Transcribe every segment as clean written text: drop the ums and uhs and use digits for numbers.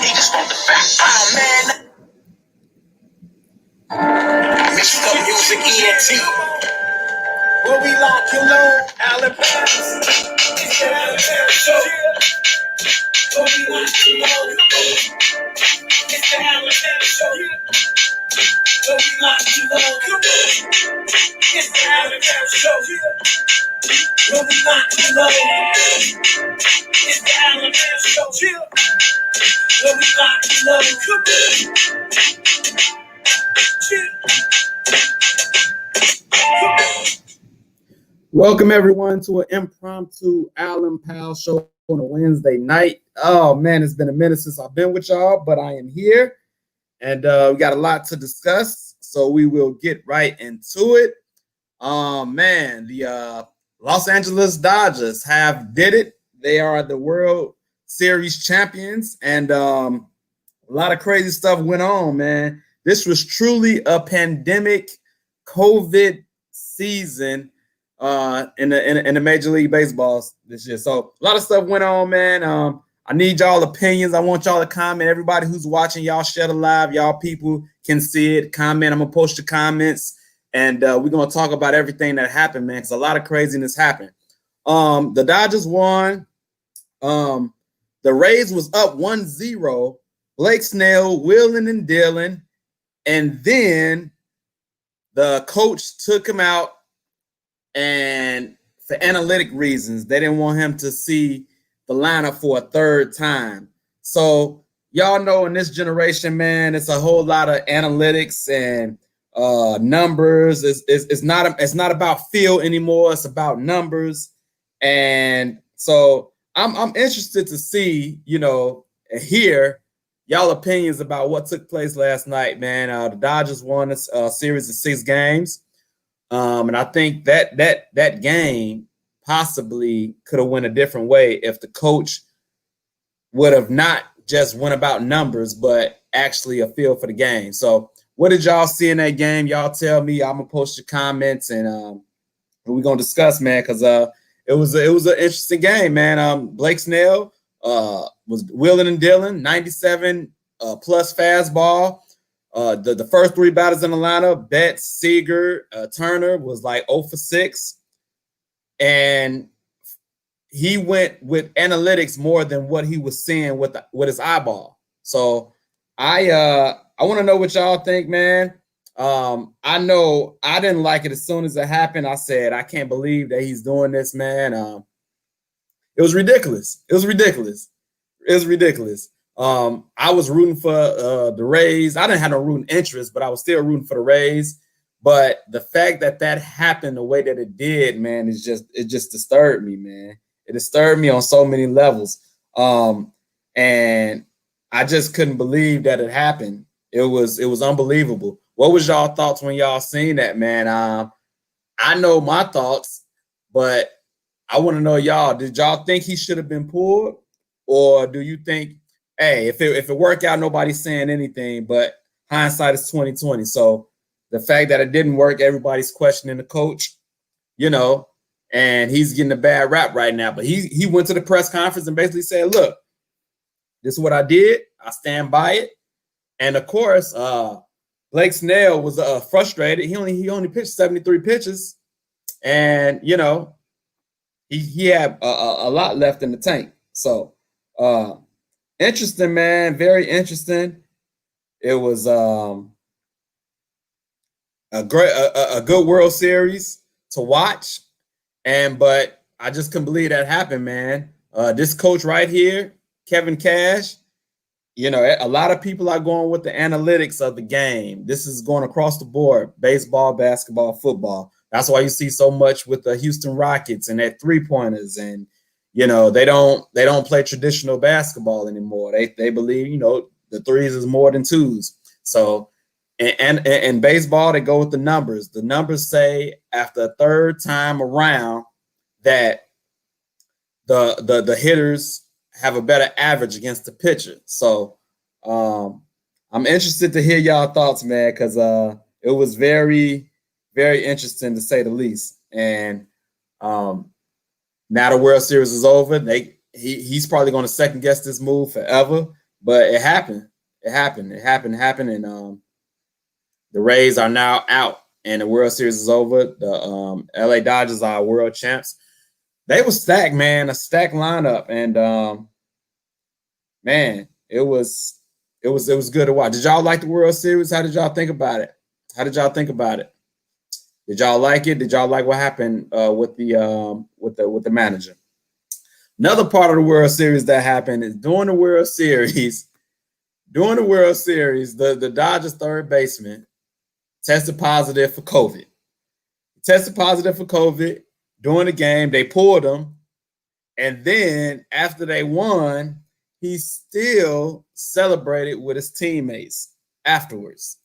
He just want the facts. Oh man. Mixed up music ENT. Where we lock you low, Allen Pass. It's the Allen Pass Show. Where we lock you low. It's the Allen Pass Show. Where we lock you low. It's the Allen Pass Show. Where we lock you low. It's the Allen Pass Show. Where we lock you low. Welcome everyone to an impromptu Allen Powell show on a Wednesday night. Oh man, it's been a minute since I've been with y'all, but I am here and we got a lot to discuss, so we will get right into it. Man, the Los Angeles Dodgers have did it. They are the World Series champions, and a lot of crazy stuff went on, man. This was truly a pandemic COVID season in the Major League Baseball this year. So a lot of stuff went on, man. I need y'all opinions. I want y'all to comment. Everybody who's watching, y'all share the live. Y'all people can see it. Comment. I'm gonna post the comments, and we're gonna talk about everything that happened, man, because a lot of craziness happened. The Dodgers won. The Rays was up 1-0. Blake Snell, wheeling and dealing, and then the coach took him out. And for analytic reasons, they didn't want him to see the lineup for a third time. So y'all know in this generation, man, it's a whole lot of analytics and numbers. It's not about feel anymore. It's about numbers. And so I'm interested to see, hear y'all opinions about what took place last night, man. The Dodgers won a series of 6 games. And I think that game possibly could have went a different way if the coach would have not just went about numbers, but actually a feel for the game. So what did y'all see in that game? Y'all tell me. I'm going to post your comments, and we're going to discuss, man, because it was an interesting game, man. Blake Snell was wheeling and dealing, 97 plus fastball. The first 3 batters in the lineup, Betts, Seager, Turner, was like 0 for 6. And he went with analytics more than what he was seeing with his eyeball. So I want to know what y'all think, man. I know I didn't like it as soon as it happened. I said, I can't believe that he's doing this, man. It was ridiculous. I was rooting for the Rays. I didn't have no rooting interest, but I was still rooting for the Rays. But the fact that happened the way that it did, man, it just disturbed me, man. It disturbed me on so many levels. And I just couldn't believe that it happened. It was unbelievable. What was y'all thoughts when y'all seen that, man? I know my thoughts, but I want to know y'all. Did y'all think he should have been pulled, or do you think, hey, if it worked out, nobody's saying anything, but hindsight is 2020. So the fact that it didn't work, everybody's questioning the coach, and he's getting a bad rap right now. But he went to the press conference and basically said, look, this is what I did. I stand by it. And of course, Blake Snell was frustrated. He only pitched 73 pitches, and he had a lot left in the tank. So interesting, man. Very interesting. It was a good World Series to watch, but I just couldn't believe that happened, man. This coach right here, Kevin Cash, a lot of people are going with the analytics of the game. This is going across the board: baseball, basketball, football. That's why you see so much with the Houston Rockets and their 3-pointers, and they don't play traditional basketball anymore. They believe, the threes is more than twos. So, and baseball, they go with the numbers. The numbers say after a third time around that the hitters have a better average against the pitcher. So, I'm interested to hear y'all thoughts, man, because it was very, very interesting to say the least. And now the World Series is over. He's probably going to second guess this move forever. but it happened. It happened, and the Rays are now out, and the World Series is over. The LA Dodgers are world champs. They were stacked, man, a stacked lineup, and man, it was good to watch. Did y'all like the World Series? How did y'all think about it? Did y'all like it? Did y'all like what happened with the manager? Another part of the World Series that happened is during the World Series. The Dodgers third baseman tested positive for COVID. During the game. They pulled him, and then after they won, he still celebrated with his teammates afterwards.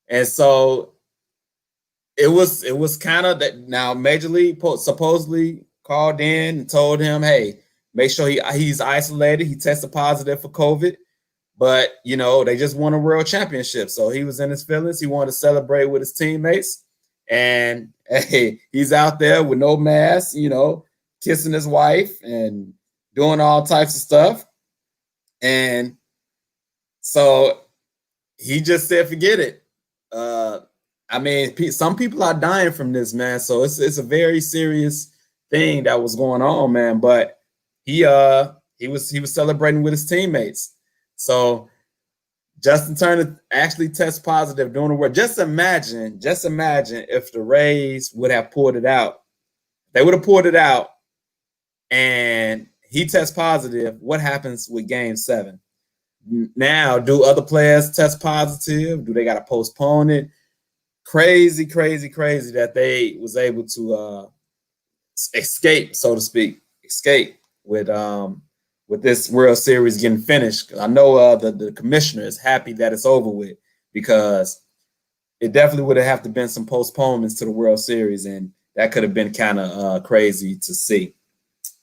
And so it was kind of that. Now Major League supposedly called in and told him, hey, make sure he's isolated. He tested positive for COVID, but they just won a world championship, so he was in his feelings. He wanted to celebrate with his teammates, and hey, he's out there with no mask, kissing his wife and doing all types of stuff. And so he just said, forget it. I mean, some people are dying from this, man. So it's a very serious thing that was going on, man. But he was celebrating with his teammates. So Justin Turner actually tests positive during the work. Just imagine if the Rays would have pulled it out. They would have pulled it out, and he tests positive. What happens with Game 7? Now, do other players test positive? Do they got to postpone it? Crazy that they was able to escape, so to speak, with this World Series getting finished. I know the commissioner is happy that it's over with, because it definitely would have to been some postponements to the World Series, and that could have been kind of crazy to see.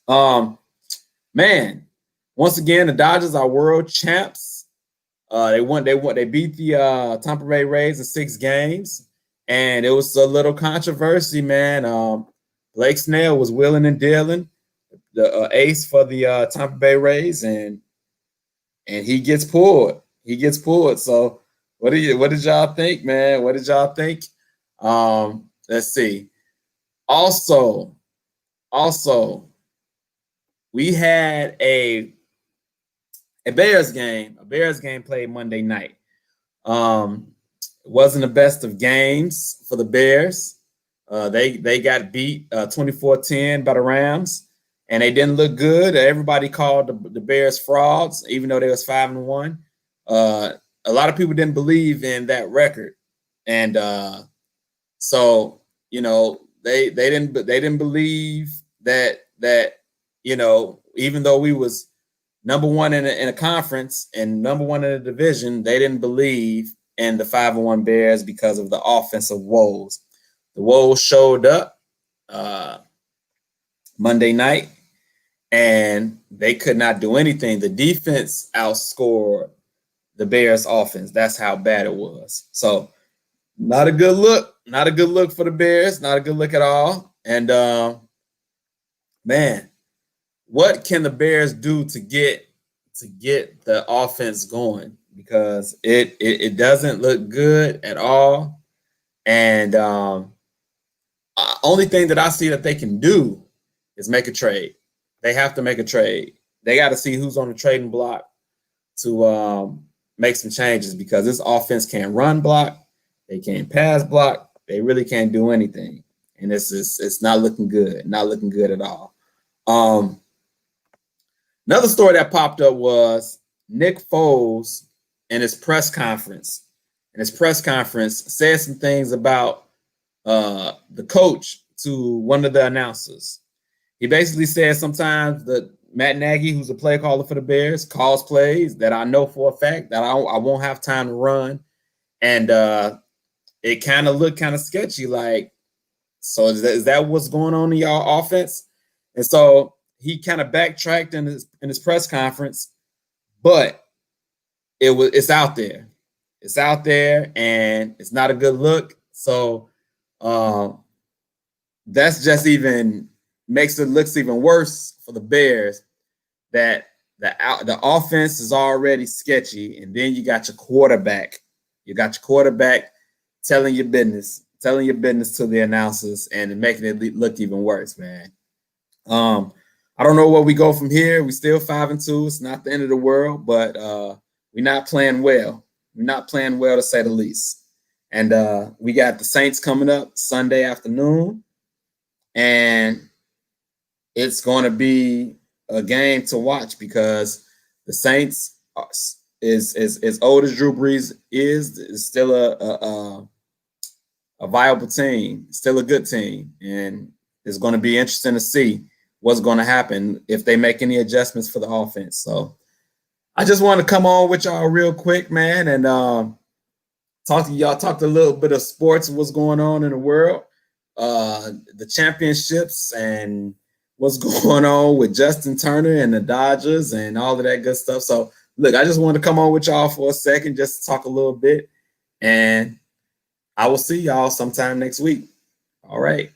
Man, once again, the Dodgers are world champs. They beat the Tampa Bay Rays in 6 games. And it was a little controversy, man. Blake Snell was willing and dealing, the ace for the Tampa Bay Rays, and he gets pulled. So what did y'all think, man? What did y'all think? Let's see. Also, we had a Bears game. A Bears game played Monday night. It wasn't the best of games for the Bears. They got beat 24-10 by the Rams, and they didn't look good. Everybody called the Bears frauds, even though they was 5-1. A lot of people didn't believe in that record, and so they didn't believe that even though we was number one in a conference and number one in a division, they didn't believe in the 5-1 Bears because of the offensive woes. The woes showed up Monday night, and they could not do anything. The defense outscored the Bears offense. That's how bad it was. So not a good look. Not a good look for the Bears. Not a good look at all. And man, what can the Bears do to get the offense going? Because it doesn't look good at all. And only thing that I see that they can do is make a trade. They have to make a trade. They got to see who's on the trading block to make some changes, because this offense can't run block. They can't pass block. They really can't do anything. And it's not looking good. Not looking good at all. Another story that popped up was Nick Foles in his press conference. Said some things about the coach to one of the announcers. He basically said sometimes that Matt Nagy, who's a play caller for the Bears, calls plays that I know for a fact that I won't have time to run. And it kind of looked kind of sketchy. Like, so is that what's going on in y'all offense? And so he kind of backtracked in his press conference, but it's out there. It's out there, and it's not a good look. So that's just even makes it looks even worse for the Bears, that the offense is already sketchy, and then you got your quarterback. You got your quarterback telling your business to the announcers, and making it look even worse, man. I don't know where we go from here. We still 5-2. It's not the end of the world, but we're not playing well. We're not playing well, to say the least. And we got the Saints coming up Sunday afternoon, and it's going to be a game to watch because the Saints is as old as Drew Brees is still a viable team, still a good team, and it's going to be interesting to see what's going to happen if they make any adjustments for the offense. So I just want to come on with y'all real quick, man, and talk to y'all. Talked a little bit of sports, what's going on in the world, the championships, and what's going on with Justin Turner and the Dodgers and all of that good stuff. So look, I just wanted to come on with y'all for a second just to talk a little bit, and I will see y'all sometime next week. All right.